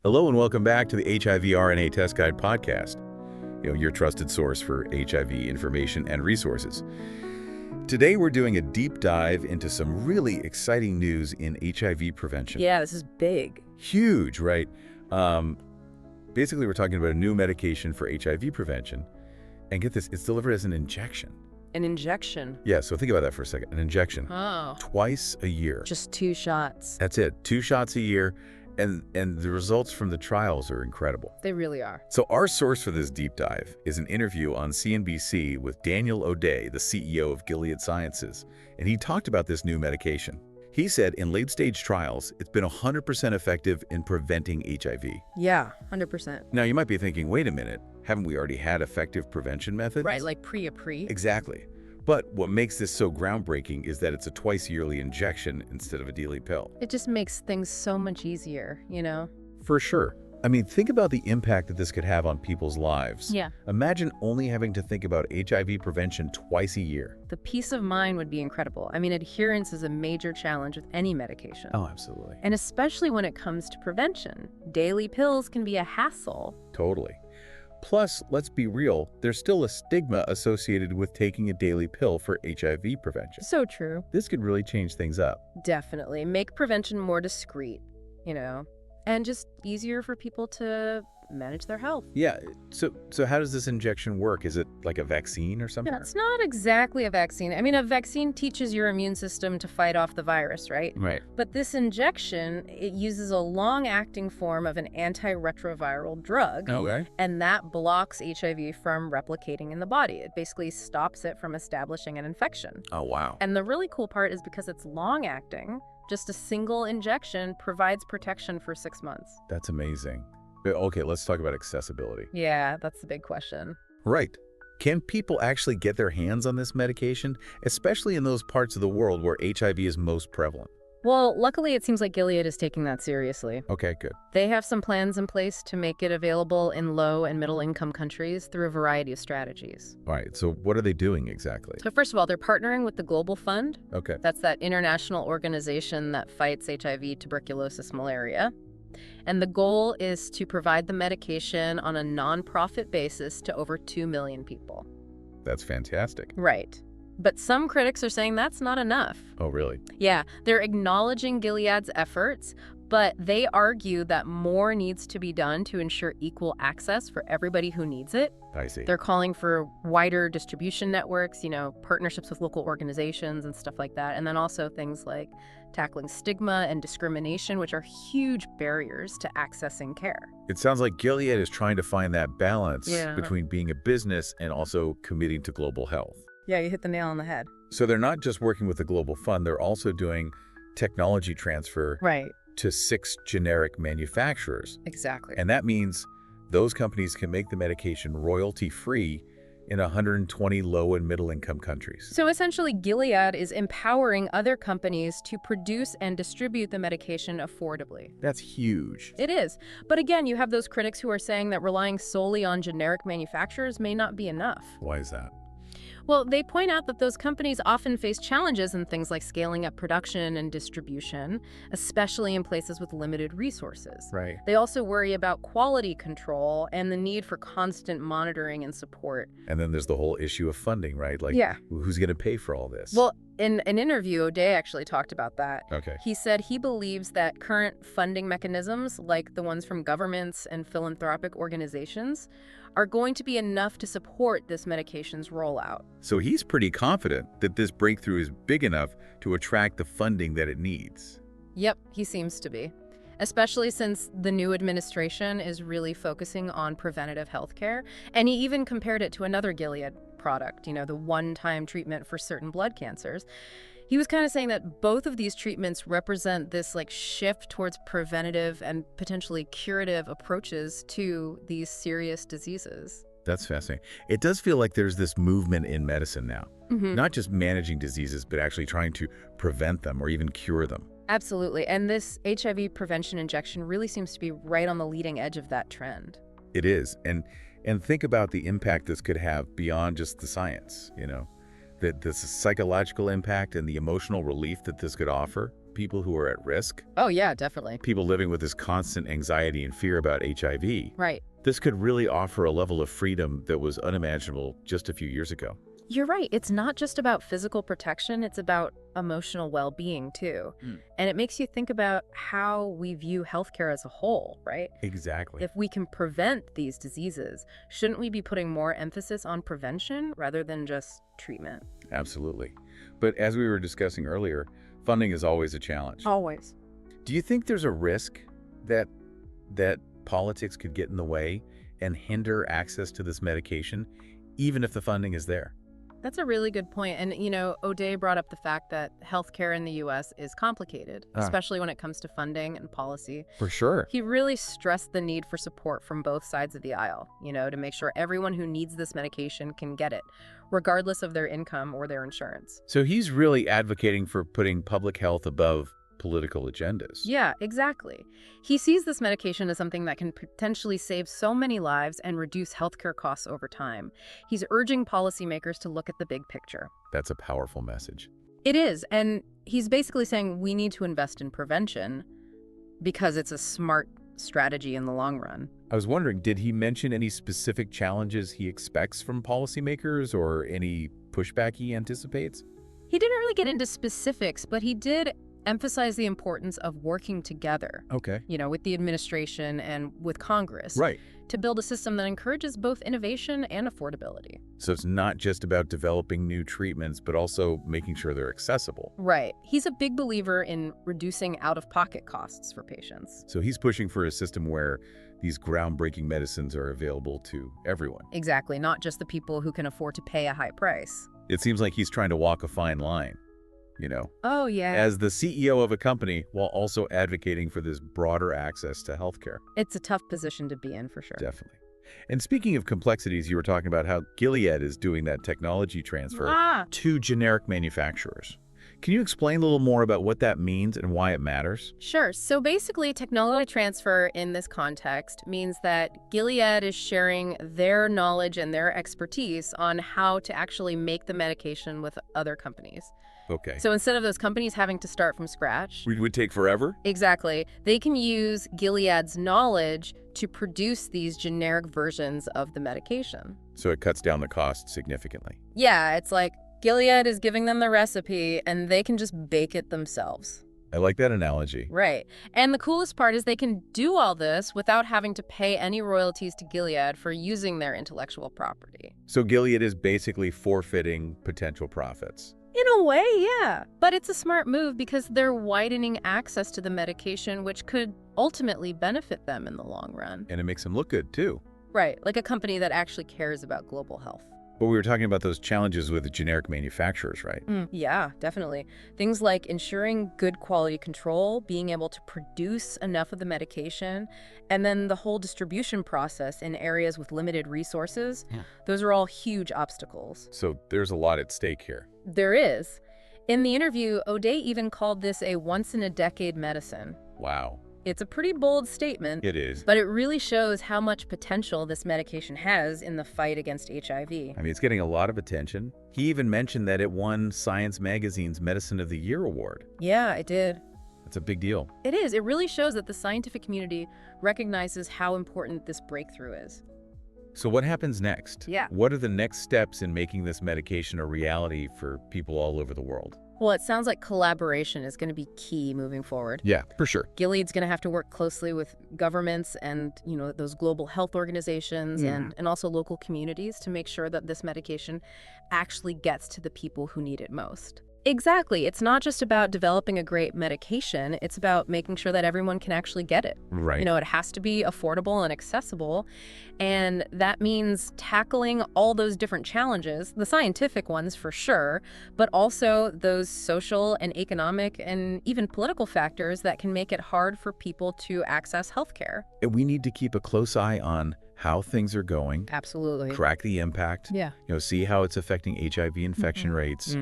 Hello and welcome back to the HIV RNA Test Guide podcast, your trusted source for HIV information and resources. Today we're doing a deep dive into some really exciting news in HIV prevention. Yeah, this is big. Huge, right? Basically, we're talking about a new medication for HIV prevention. And get this, it's delivered as an injection. An injection? Yeah, so think about that for a second. An injection. Oh. Twice a year. Just 2 shots. That's it. 2 shots a year. And the results from the trials are incredible. They really are. So our source for this deep dive is an interview on CNBC with Daniel O'Day, the CEO of Gilead Sciences, and he talked about this new medication. He said in late-stage trials, it's been 100% effective in preventing HIV. Yeah, 100%. Now, you might be thinking, wait a minute, haven't we already had effective prevention methods? Right, like pre. Exactly. But what makes this so groundbreaking is that it's a twice-yearly injection instead of a daily pill. It just makes things so much easier, For sure. I mean, think about the impact that this could have on people's lives. Yeah. Imagine only having to think about HIV prevention twice a year. The peace of mind would be incredible. I mean, adherence is a major challenge with any medication. Oh, absolutely. And especially when it comes to prevention. Daily pills can be a hassle. Totally. Plus, let's be real, there's still a stigma associated with taking a daily pill for HIV prevention. So true. This could really change things up. Definitely. Make prevention more discreet, and just easier for people to manage their health. Yeah, so how does this injection work? Is it like a vaccine or something? Yeah, it's not exactly a vaccine. I mean, a vaccine teaches your immune system to fight off the virus, right? Right. But this injection, it uses a long-acting form of an antiretroviral drug. Okay. And that blocks HIV from replicating in the body. It basically stops it from establishing an infection. Oh, wow. And the really cool part is because it's long-acting, just a single injection provides protection for 6 months. That's amazing. Okay, let's talk about accessibility. Yeah, that's the big question. Right. Can people actually get their hands on this medication, especially in those parts of the world where HIV is most prevalent? Well, luckily, it seems like Gilead is taking that seriously. Okay, good. They have some plans in place to make it available in low and middle-income countries through a variety of strategies. All right, so what are they doing exactly? So first of all, they're partnering with the Global Fund. Okay. That's that international organization that fights HIV, tuberculosis, malaria. And the goal is to provide the medication on a non-profit basis to over 2 million people. That's fantastic. Right. But some critics are saying that's not enough. Oh, really? Yeah, they're acknowledging Gilead's efforts, but they argue that more needs to be done to ensure equal access for everybody who needs it. I see. They're calling for wider distribution networks, partnerships with local organizations and stuff like that. And then also things like tackling stigma and discrimination, which are huge barriers to accessing care. It sounds like Gilead is trying to find that balance Yeah. between being a business and also committing to global health. Yeah, you hit the nail on the head. So they're not just working with the Global Fund, they're also doing technology transfer Right. to 6 generic manufacturers. Exactly. And that means those companies can make the medication royalty-free in 120 low and middle-income countries. So essentially, Gilead is empowering other companies to produce and distribute the medication affordably. That's huge. It is. But again, you have those critics who are saying that relying solely on generic manufacturers may not be enough. Why is that? Well, they point out that those companies often face challenges in things like scaling up production and distribution, especially in places with limited resources. Right. They also worry about quality control and the need for constant monitoring and support. And then there's the whole issue of funding, right? Like, Yeah. who's going to pay for all this? Well, in an interview, O'Day actually talked about that. Okay. He said he believes that current funding mechanisms, like the ones from governments and philanthropic organizations, are going to be enough to support this medication's rollout. So he's pretty confident that this breakthrough is big enough to attract the funding that it needs. Yep, he seems to be. Especially since the new administration is really focusing on preventative health care. And he even compared it to another Gilead product, the one-time treatment for certain blood cancers. He was kind of saying that both of these treatments represent this shift towards preventative and potentially curative approaches to these serious diseases. That's fascinating. It does feel like there's this movement in medicine now, not just managing diseases, but actually trying to prevent them or even cure them. Absolutely. And this HIV prevention injection really seems to be right on the leading edge of that trend. It is. And think about the impact this could have beyond just the science, the psychological impact and the emotional relief that this could offer. people who are at risk, Oh, yeah, definitely. people living with this constant anxiety and fear about HIV. Right. This could really offer a level of freedom that was unimaginable just a few years ago. You're right. It's not just about physical protection, it's about emotional well-being too. Hmm. And it makes you think about how we view healthcare as a whole, right? Exactly. If we can prevent these diseases, shouldn't we be putting more emphasis on prevention rather than just treatment? Absolutely. But as we were discussing earlier, funding is always a challenge. Always. Do you think there's a risk that politics could get in the way and hinder access to this medication, even if the funding is there? That's a really good point. And, O'Day brought up the fact that healthcare in the U.S. is complicated, especially when it comes to funding and policy. For sure. He really stressed the need for support from both sides of the aisle, to make sure everyone who needs this medication can get it, regardless of their income or their insurance. So he's really advocating for putting public health above political agendas. Yeah, exactly. He sees this medication as something that can potentially save so many lives and reduce healthcare costs over time. He's urging policymakers to look at the big picture. That's a powerful message. It is, and he's basically saying we need to invest in prevention because it's a smart strategy in the long run. I was wondering, did he mention any specific challenges he expects from policymakers or any pushback he anticipates? He didn't really get into specifics, but he did emphasize the importance of working together, Okay. with the administration and with Congress, Right. to build a system that encourages both innovation and affordability. So it's not just about developing new treatments, but also making sure they're accessible. Right. He's a big believer in reducing out-of-pocket costs for patients. So he's pushing for a system where these groundbreaking medicines are available to everyone. Exactly, not just the people who can afford to pay a high price. It seems like he's trying to walk a fine line, Oh, yeah. as the CEO of a company while also advocating for this broader access to healthcare. It's a tough position to be in, for sure. Definitely. And speaking of complexities, you were talking about how Gilead is doing that technology transfer to generic manufacturers. Can you explain a little more about what that means and why it matters? Sure. So basically, technology transfer in this context means that Gilead is sharing their knowledge and their expertise on how to actually make the medication with other companies. Okay. So instead of those companies having to start from scratch, It would take forever? exactly, they can use Gilead's knowledge to produce these generic versions of the medication. So it cuts down the cost significantly. Yeah, it's like Gilead is giving them the recipe and they can just bake it themselves. I like that analogy. Right. And the coolest part is they can do all this without having to pay any royalties to Gilead for using their intellectual property. So Gilead is basically forfeiting potential profits. In a way, yeah. But it's a smart move because they're widening access to the medication, which could ultimately benefit them in the long run. And it makes them look good, too. Right, like a company that actually cares about global health. But we were talking about those challenges with the generic manufacturers, right? Yeah, definitely. Things like ensuring good quality control, being able to produce enough of the medication, and then the whole distribution process in areas with limited resources. Yeah. Those are all huge obstacles. So there's a lot at stake here. There is. In the interview, O'Day even called this a once-in-a-decade medicine. Wow. It's a pretty bold statement. It is. But it really shows how much potential this medication has in the fight against HIV. I mean, it's getting a lot of attention. He even mentioned that it won Science Magazine's Medicine of the Year award. Yeah, it did. That's a big deal. It is. It really shows that the scientific community recognizes how important this breakthrough is. So what happens next? Yeah. What are the next steps in making this medication a reality for people all over the world? Well, it sounds like collaboration is going to be key moving forward. Yeah, for sure. Gilead's going to have to work closely with governments and, those global health organizations and also local communities to make sure that this medication actually gets to the people who need it most. Exactly. It's not just about developing a great medication. It's about making sure that everyone can actually get it. Right. It has to be affordable and accessible. And that means tackling all those different challenges, the scientific ones for sure, but also those social and economic and even political factors that can make it hard for people to access healthcare. And we need to keep a close eye on how things are going. Absolutely. Track the impact. Yeah. See how it's affecting HIV infection rates.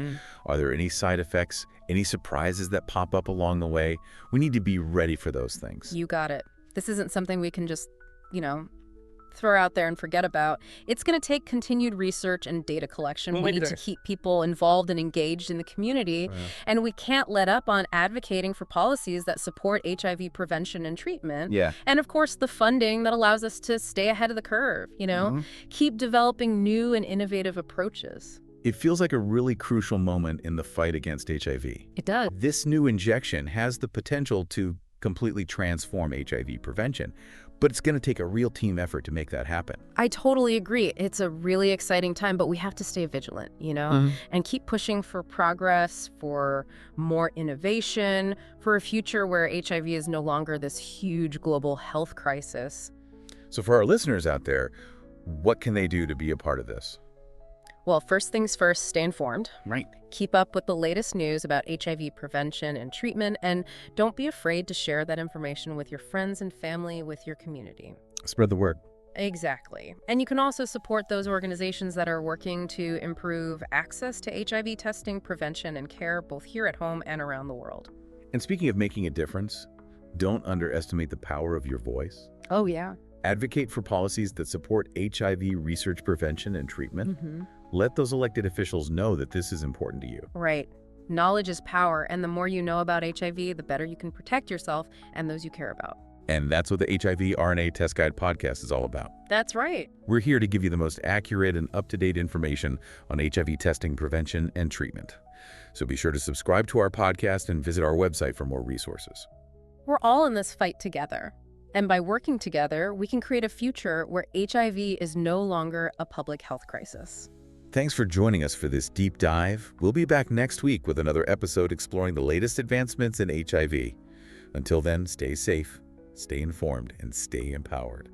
Are there any side effects, any surprises that pop up along the way? We need to be ready for those things. You got it. This isn't something we can just, throw out there and forget about. It's going to take continued research and data collection. We need to keep people involved and engaged in the community. Yeah. And we can't let up on advocating for policies that support HIV prevention and treatment. Yeah. And of course, the funding that allows us to stay ahead of the curve, Keep developing new and innovative approaches. It feels like a really crucial moment in the fight against HIV. It does. This new injection has the potential to completely transform HIV prevention, but it's going to take a real team effort to make that happen. I totally agree. It's a really exciting time, but we have to stay vigilant, and keep pushing for progress, for more innovation, for a future where HIV is no longer this huge global health crisis. So for our listeners out there, what can they do to be a part of this? Well, first things first, stay informed. Right. Keep up with the latest news about HIV prevention and treatment, and don't be afraid to share that information with your friends and family, with your community. Spread the word. Exactly. And you can also support those organizations that are working to improve access to HIV testing, prevention, and care, both here at home and around the world. And speaking of making a difference, don't underestimate the power of your voice. Oh, yeah. Advocate for policies that support HIV research, prevention, and treatment. Let those elected officials know that this is important to you. Right. Knowledge is power, and the more you know about HIV, the better you can protect yourself and those you care about. And that's what the HIV RNA Test Guide podcast is all about. That's right. We're here to give you the most accurate and up-to-date information on HIV testing, prevention, and treatment. So be sure to subscribe to our podcast and visit our website for more resources. We're all in this fight together. And by working together, we can create a future where HIV is no longer a public health crisis. Thanks for joining us for this deep dive. We'll be back next week with another episode exploring the latest advancements in HIV. Until then, stay safe, stay informed, and stay empowered.